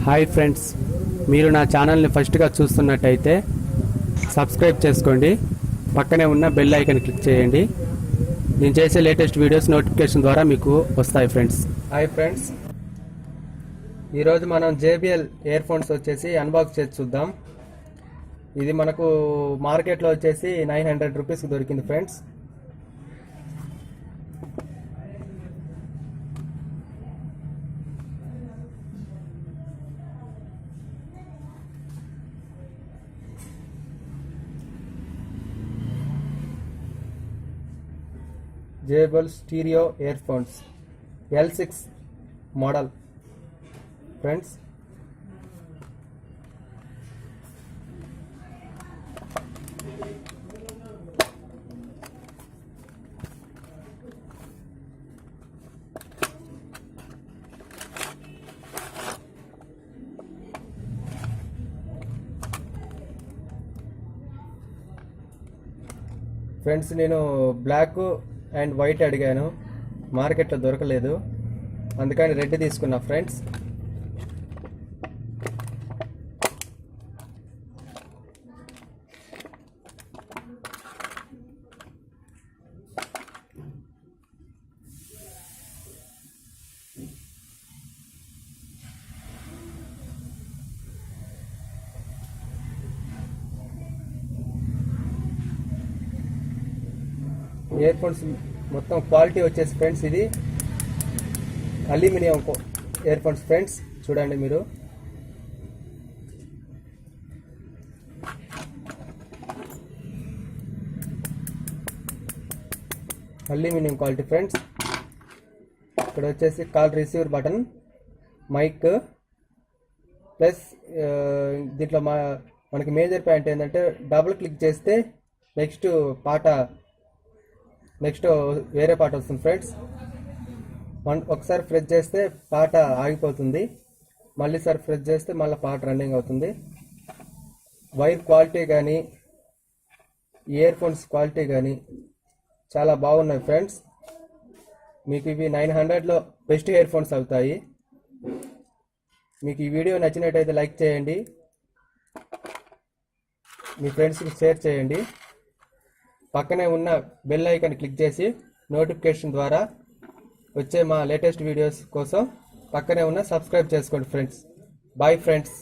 Hi friends, మీరు నా ఛానల్ని ఫస్ట్గా చూస్తున్నట్టయితే సబ్స్క్రైబ్ చేసుకోండి, పక్కనే ఉన్న బెల్ ఐకాన్ క్లిక్ చేయండి. నేను చేసే లేటెస్ట్ వీడియోస్ నోటిఫికేషన్ ద్వారా మీకు వస్తాయి ఫ్రెండ్స్. హాయ్ ఫ్రెండ్స్, ఈరోజు మనం JBL ఇయర్ ఫోన్స్ వచ్చేసి అన్బాక్స్ చేసి చూద్దాం. ఇది మనకు మార్కెట్లో వచ్చేసి 900 రూపీస్కి దొరికింది friends. JBL stereo earphones L6 model friends. Friends, నేను బ్లాక్ అండ్ వైట్ అడిగాను, మార్కెట్లో దొరకలేదు, అందుకని రెడ్ తీసుకున్నా ఫ్రెండ్స్. ఇయర్ ఫోన్స్ మొత్తం క్వాలిటీ వచ్చేసి ఫ్రెండ్స్, ఇది అల్యూమినియం ఇయర్ ఫోన్స్ ఫ్రెండ్స్. చూడండి మీరు, అల్యూమినియం క్వాలిటీ ఫ్రెండ్స్. ఇక్కడ వచ్చేసి call receiver button, mic, plus దీంట్లో మనకి మేజర్ పాయింట్ ఏంటంటే డబుల్ క్లిక్ చేస్తే నెక్స్ట్ వేరే పాట వస్తుంది ఫ్రెండ్స్. ఒకసారి ప్రెస్ చేస్తే పాట ఆగిపోతుంది, మళ్ళీ సారి ప్రెస్ చేస్తే మళ్ళీ పాట రన్నింగ్ అవుతుంది. వైర్ క్వాలిటీ కానీ ఇయర్ ఫోన్స్ క్వాలిటీ కానీ చాలా బాగున్నాయి ఫ్రెండ్స్. మీకు ఇవి 900లో బెస్ట్ ఇయర్ ఫోన్స్ అవుతాయి. మీకు ఈ వీడియో నచ్చినట్టయితే లైక్ చేయండి, మీ ఫ్రెండ్స్కి షేర్ చేయండి, పక్కనే ఉన్న బెల్ ఐకాన్ క్లిక్ చేసి నోటిఫికేషన్ ద్వారా వచ్చే మా లేటెస్ట్ వీడియోస్ కోసం పక్కనే ఉన్న సబ్స్క్రైబ్ చేసుకోండి ఫ్రెండ్స్. Bye friends.